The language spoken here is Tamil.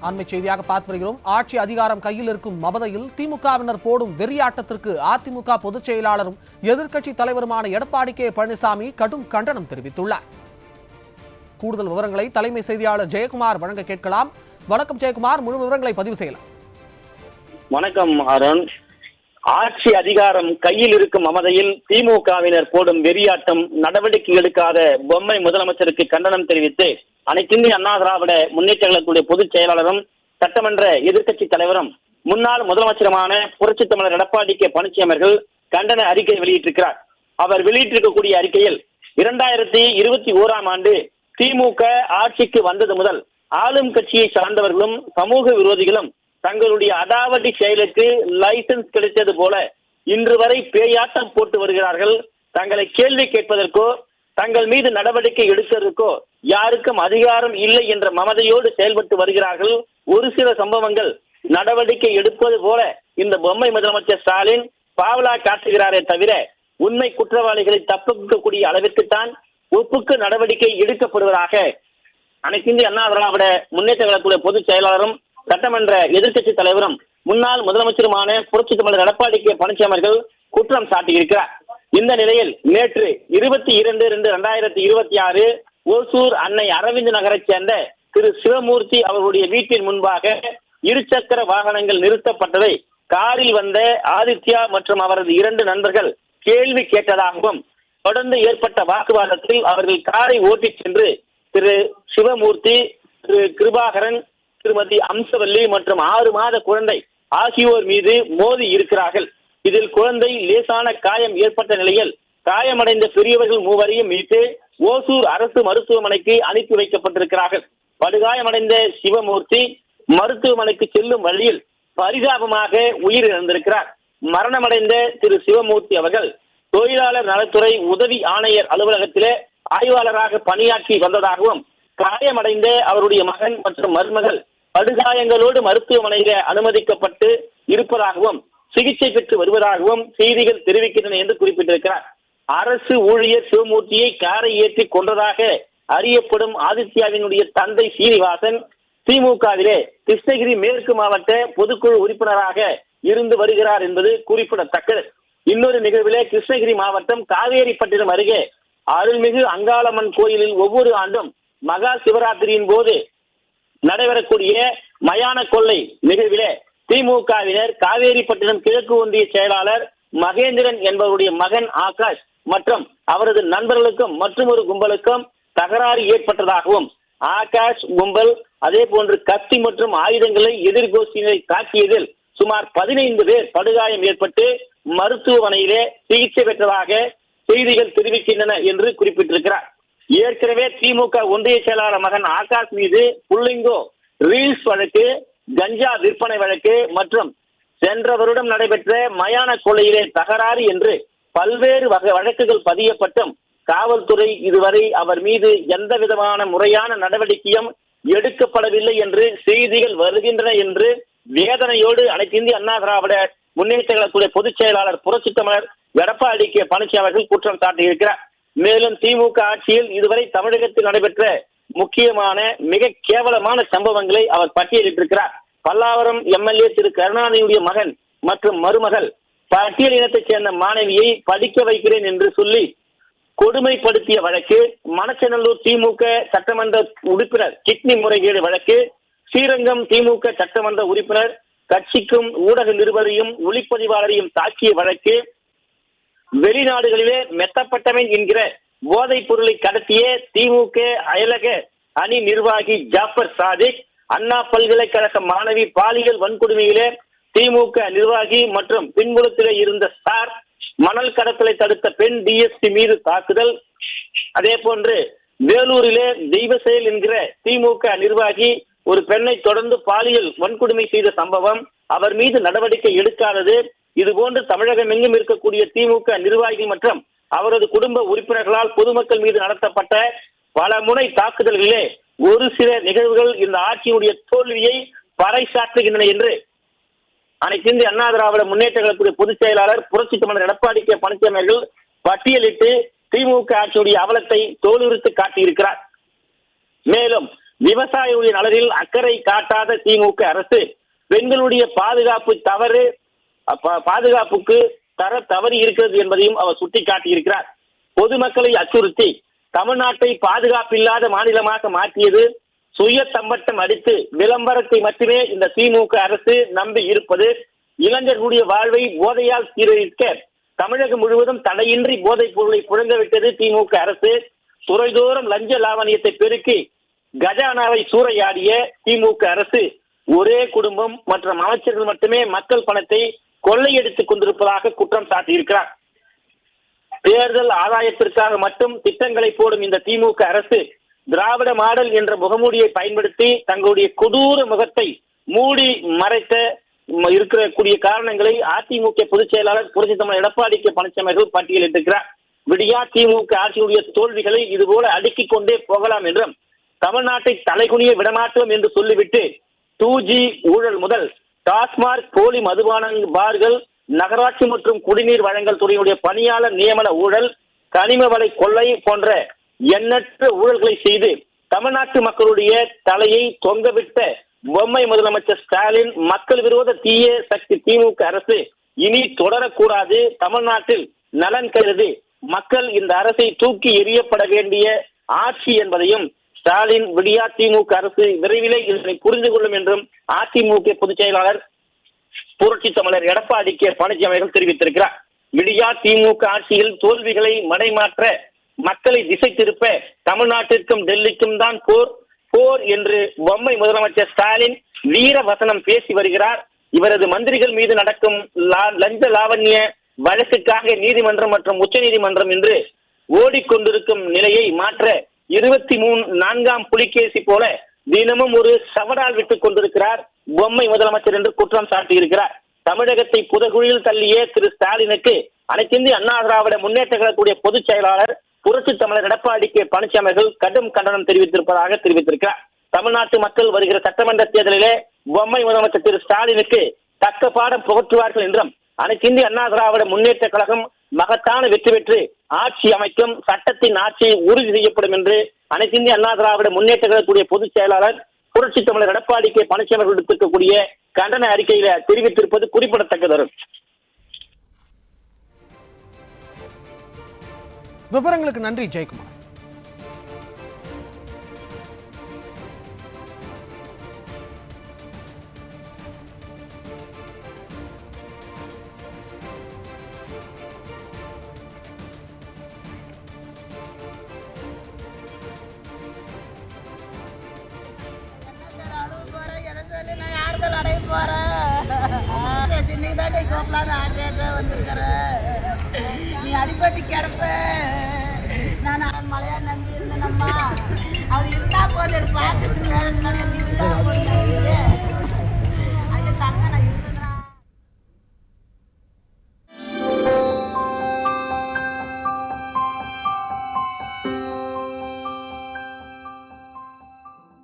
அண்மை செய்தியாக பார்த்து வருகிறோம். ஆட்சி அதிகாரம் கையில் இருக்கும் மமதையில் திமுகவினர் போடும் வெறியாட்டத்திற்கு அதிமுக பொதுச் செயலாளரும் எதிர்க்கட்சி தலைவருமான எடப்பாடி கே பழனிசாமி கடும் கண்டனம் தெரிவித்துள்ளார். கூடுதல் விவரங்களை தலைமை செய்தியாளர் ஜெயக்குமார் வழங்க கேட்கலாம். வணக்கம் ஜெயக்குமார், முழு விவரங்களை பதிவு செய்யலாம். வணக்கம் அருண். ஆட்சி அதிகாரம் கையில் இருக்கும் மமதையில் திமுகவினர் போடும் வெறியாட்டம், நடவடிக்கை எடுக்காத பொம்மை முதலமைச்சருக்கு கண்டனம் தெரிவித்து அனைத்திந்திய அண்ணா திராவிட முன்னேற்ற கழகத்துடைய பொதுச் செயலாளரும் சட்டமன்ற எதிர்க்கட்சி தலைவரும் முன்னாள் முதலமைச்சருமான புரட்சித் தமிழர் எடப்பாடி கே பழனிசாமி அவர்கள் கண்டன அறிக்கை வெளியிட்டிருக்கிறார். அவர் வெளியிட்டிருக்கக்கூடிய அறிக்கையில் 2021ஆம் ஆண்டு திமுக ஆட்சிக்கு வந்தது முதல் ஆளும் கட்சியை சார்ந்தவர்களும் சமூக விரோதிகளும் தங்களுடைய அடாவடி செயலுக்கு லைசன்ஸ் கிடைத்தது போல இன்று வரை பேயாட்டம் போட்டு வருகிறார்கள். தங்களை கேள்வி கேட்பதற்கோ தங்கள் மீது நடவடிக்கை எடுப்பதற்கோ யாருக்கும் அதிகாரம் இல்லை என்ற மமதையோடு செயல்பட்டு வருகிறார்கள். ஒரு சில சம்பவங்கள் நடவடிக்கை எடுப்பது போல இந்த பொம்மை முதலமைச்சர் ஸ்டாலின் பாவலா காட்டுகிறாரே தவிர உண்மை குற்றவாளிகளை தப்பிக்கக்கூடிய அளவிற்குத்தான் ஒப்புக்கு நடவடிக்கை எடுக்கப்படுவதாக அனைத்திந்திய அண்ணா திராவிட முன்னேற்ற கழகத்துடைய பொதுச் செயலாளரும் சட்டமன்ற எதிர்க்கட்சி தலைவரும் முன்னாள் முதலமைச்சருமான புரட்சித் தமிழர் எடப்பாடி கே பழனிசாமி அவர்கள் குற்றம் சாட்டியிருக்கிறார். இந்த நிலையில் நேற்று 22/2/2026 ஓசூர் அன்னை அரவிந்த் நகரைச் சேர்ந்த திரு சிவமூர்த்தி அவர்களுடைய வீட்டின் முன்பாக இருசக்கர வாகனங்கள் நிறுத்தப்பட்டதை காரில் வந்த ஆதித்யா மற்றும் அவரது 2 நண்பர்கள் கேள்வி கேட்டதாகவும், தொடர்ந்து ஏற்பட்ட வாக்குவாதத்தில் அவர்கள் காரை ஓட்டிச் சென்று திரு சிவமூர்த்தி, திரு கிருபாகரன், திருமதி அம்சவல்லி மற்றும் 6 மாத குழந்தை ஆகியோர் மீது மோதி இருக்கிறார்கள். இதில் குழந்தை லேசான காயம் ஏற்பட்ட நிலையில் காயமடைந்த பெரியவர்கள் 3வரையும் மீட்டு ஓசூர் அரசு மருத்துவமனைக்கு அனுப்பி வைக்கப்பட்டிருக்கிறார்கள். படுகாயமடைந்த சிவமூர்த்தி மருத்துவமனைக்கு செல்லும் வழியில் பரிதாபமாக உயிரிழந்திருக்கிறார். மரணமடைந்த திரு சிவமூர்த்தி அவர்கள் தொழிலாளர் நலத்துறை உதவி ஆணையர் அலுவலகத்திலே ஆய்வாளராக பணியாற்றி வந்ததாகவும், காயமடைந்த அவருடைய மகன் மற்றும் மருமகள் படுகாயங்களோடு மருத்துவமனையில அனுமதிக்கப்பட்டு இருப்பதாகவும் சிகிச்சை பெற்று வருவதாகவும் செய்திகள் தெரிவிக்கின்றன என்று குறிப்பிட்டிருக்கிறார். அரசு ஊழியர் சிவமூர்த்தியை காரை ஏற்றி கொன்றதாக அறியப்படும் ஆதித்யாவினுடைய தந்தை சீனிவாசன் திமுகவிலே கிருஷ்ணகிரி மேற்கு மாவட்ட பொதுக்குழு உறுப்பினராக இருந்து வருகிறார் என்பது குறிப்பிடத்தக்கது. இன்னொரு நிகழ்விலே கிருஷ்ணகிரி மாவட்டம் காவேரிப்பட்டினம் அருகே அருள்மிகு அங்காளம்மன் கோயிலில் ஒவ்வொரு ஆண்டும் மகா சிவராத்திரியின் போது நடைபெறக்கூடிய மயான கொள்ளை நிகழ்விலே திமுகவினர் காவேரிப்பட்டினம் கிழக்கு ஒன்றிய செயலாளர் மகேந்திரன் என்பவருடைய மகன் ஆகாஷ் மற்றும் அவரது நண்பர்களுக்கும் மற்றும் ஒரு கும்பலுக்கும் தகராறு ஏற்பட்டதாகவும், ஆகாஷ் கும்பல் அதே போன்று கத்தி மற்றும் ஆயுதங்களை எதிர்கோஷிகளை தாக்கியதில் சுமார் 15 பேர் படுகாயம் ஏற்பட்டு மருத்துவமனையிலே சிகிச்சை பெற்றதாக செய்திகள் தெரிவிக்கின்றன என்று குறிப்பிட்டிருக்கிறார். ஏற்கனவே திமுக ஒன்றிய செயலாளர் மகன் ஆகாஷ் மீது புள்ளிங்கோ ரீல்ஸ் வழக்கு, கஞ்சா விற்பனை வழக்கு மற்றும் சென்ற வருடம் நடைபெற்ற மயான கொள்ளையிலே தகராறு என்று பல்வேறு வழக்குகள் பதியப்பட்டும் காவல்துறை இதுவரை அவர் மீது எந்த விதமான முறையான நடவடிக்கையும் எடுக்கப்படவில்லை என்று செய்திகள் வருகின்றன என்று வேதனையோடு அனைத்து இந்திய அண்ணா திராவிட முன்னேற்ற கழகத்துடைய பொதுச் செயலாளர் புரட்சித் தமிழர் எடப்பாடி கே பழனிசாமி அவர்கள் குற்றம் சாட்டியிருக்கிறார். மேலும் திமுக ஆட்சியில் இதுவரை தமிழகத்தில் நடைபெற்ற முக்கியமான மிக கேவலமான சம்பவங்களை அவர் பட்டியலிட்டிருக்கிறார். பல்லாவரம் எம்எல்ஏ திரு கருணாநிதியுடைய மகன் மற்றும் மருமகள் பட்டியல் இனத்தைச் சேர்ந்த மாணவியை படிக்க வைக்கிறேன் என்று சொல்லி கொடுமைப்படுத்திய வழக்கு, மணச்சநல்லூர் திமுக சட்டமன்ற உறுப்பினர் கிட்னி முறைகேடு வழக்கு, ஸ்ரீரங்கம் திமுக சட்டமன்ற உறுப்பினர் கட்சிக்கும் ஊடக நிருபரையும் ஒளிப்பதிவாளரையும் தாக்கிய வழக்கு, வெளிநாடுகளிலே மெத்தப்பட்டவன் என்கிற போதைப் பொருளை கடத்திய திமுக அயலக அணி நிர்வாகி ஜாஃபர் சாதிக், அண்ணா பல்கலைக்கழக மாணவி பாலியல் வன்கொடுமையிலே திமுக நிர்வாகி மற்றும் பின்புலத்திலே இருந்த ஸ்டார், மணல் கடத்தலை தடுத்த பெண் டிஎஸ்பி மீது தாக்குதல், அதே போன்று வேலூரிலே தெய்வ செயல் என்கிற திமுக நிர்வாகி ஒரு பெண்ணை தொடர்ந்து பாலியல் வன்கொடுமை செய்த சம்பவம், அவர் மீது நடவடிக்கை எடுக்காதது, இதுபோன்று தமிழகம் எங்கும் இருக்கக்கூடிய திமுக நிர்வாகிகள் மற்றும் அவரது குடும்ப உறுப்பினர்களால் பொதுமக்கள் மீது நடத்தப்பட்ட பல முனை தாக்குதல்களிலே ஒரு சில நிகழ்வுகள் இந்த ஆட்சியினுடைய தோல்வியை பறைசாற்றுகின்றன என்று அனைத்து இந்திய அண்ணா திராவிட முன்னேற்ற கழகத்துடைய பொதுச் செயலாளர் புரட்சித் தமிழர் எடப்பாடி கே பழனிசாமி அவர்கள் பட்டியலிட்டு திமுக ஆட்சியுடைய அவலத்தை தோலுரித்து காட்டியிருக்கிறார். மேலும் விவசாயிகளுடைய நலனில் அக்கறை காட்டாத திமுக அரசு பெண்களுடைய பாதுகாப்புக்கு தவறி இருக்கிறது என்பதையும் அவர் சுட்டிக்காட்டியிருக்கிறார். பொதுமக்களை அச்சுறுத்தி தமிழ்நாட்டை பாதுகாப்பில்லாத மாநிலமாக மாற்றியது, சுய தம்பட்டம் அடித்து விளம்பரத்தை மட்டுமே இந்த திமுக அரசு நம்பி இருப்பது, இளைஞர்களுடைய வாழ்வை போதையால் சீரழிக்க தமிழகம் முழுவதும் தடையின்றி போதைப் பொருளை புழங்கவிட்டது திமுக அரசு, துறைதோறும் லஞ்ச லாவணியத்தை பெருக்கி கஜானாவை சூறையாடிய திமுக அரசு, ஒரே குடும்பம் மற்றும் அமைச்சர்கள் மட்டுமே மக்கள் பணத்தை கொள்ளையடித்துக் கொண்டிருப்பதாக குற்றம் சாட்டியிருக்கிறார். தேர்தல் ஆதாயத்திற்காக மட்டும் திட்டங்களை போடும் இந்த திமுக அரசு திராவிட மாடல் என்ற முகமூடியை பயன்படுத்தி தங்களுடைய கொடூர முகத்தை மூடி மறைத்த இருக்கக்கூடிய காரணங்களை அதிமுக பொதுச் செயலாளர் புரட்சித் தலைவர் எடப்பாடி கே பழனிசாமி அவர்கள் பட்டியலிட்டிருக்கிறார். விடியா திமுக ஆட்சியுடைய தோல்விகளை இதுபோல அடுக்கிக் கொண்டே போகலாம் என்றும் தமிழ்நாட்டை தலைகுனிய விடமாட்டோம் என்று சொல்லிவிட்டு 2G ஊழல் முதல் டாஸ்மாக் போலி மதுபான பார்கள், நகராட்சி மற்றும் குடிநீர் வழங்கல் துறையுடைய பணியாளர் நியமன ஊழல், கனிம வள கொள்ளை போன்ற எண்ணற்ற ஊழல்களை செய்து தமிழ்நாட்டு மக்களுடைய தலையை தொங்கவிட்ட பொம்மை முதலமைச்சர் ஸ்டாலின் மக்கள் விரோத தீய சக்தி திமுக அரசு இனி தொடரக்கூடாது. தமிழ்நாட்டில் நலன் கருதி மக்கள் இந்த அரசை தூக்கி எறியப்பட வேண்டிய ஆட்சி என்பதையும் ஸ்டாலின் விடியா திமுக அரசு விரைவிலே இதனை புரிந்து கொள்ளும் என்றும் அதிமுக பொதுச் செயலாளர் புரட்சித் தலைவர் எடப்பாடி கே பழனிசாமி அவர்கள் தெரிவித்திருக்கிறார். விடியா திமுக ஆட்சியில் தோல்விகளை மடைமாற்ற, மக்களை திசை திருப்ப தமிழ்நாட்டிற்கும் டெல்லிக்கும் தான் போர் என்று பொம்மை முதலமைச்சர் ஸ்டாலின் வீர வசனம் பேசி வருகிறார். இவரது மந்திரிகள் மீது நடக்கும் லஞ்ச லாவண்ய வழக்குக்காக நீதிமன்றம் மற்றும் உச்ச நீதிமன்றம் என்று ஓடிக்கொண்டிருக்கும் நிலையை மாற்ற 24ஆம் புலிகேசி போல தினமும் ஒரு சவடால் விட்டுக் கொண்டிருக்கிறார் பொம்மை முதலமைச்சர் என்று குற்றம் சாட்டியிருக்கிறார். தமிழகத்தை புதகுழியில் தள்ளிய திரு ஸ்டாலினுக்கு அனைத்திந்திய அண்ணா திராவிட முன்னேற்ற கழகத்துடைய பொதுச் செயலாளர் புரட்சித் தலைவர் எடப்பாடி கே பழனிசாமி அவர்கள் கடும் கண்டனம் தெரிவித்திருப்பதாக தெரிவித்திருக்கிறார். தமிழ்நாட்டு மக்கள் வருகிற சட்டமன்ற தேர்தலிலே பொம்மை முதலமைச்சர் திரு ஸ்டாலினுக்கு தக்க பாடம் புகற்றுவார்கள் என்றும் அனைத்திந்திய அண்ணா திராவிட முன்னேற்ற கழகம் மகத்தான வெற்றி பெற்று ஆட்சி அமைக்கும், சட்டத்தின் ஆட்சி உறுதி செய்யப்படும் என்று அனைத்திந்திய அண்ணா திராவிட முன்னேற்ற கழகத்துடைய பொதுச் செயலாளர் புரட்சித் தலைவர் எடப்பாடி கே பழனிசாமி அவர்கள் எடுத்திருக்கக்கூடிய கண்டன அறிக்கையில தெரிவித்திருப்பது குறிப்பிடத்தக்கது. விவரங்களுக்கு நன்றி ஜெயக்குமார். நீ அடிபட்டு கிடப்ப, நான் மழையா நம்பி இருந்தேனம்மா. அவர் இருந்தா போது பார்த்துட்டுங்க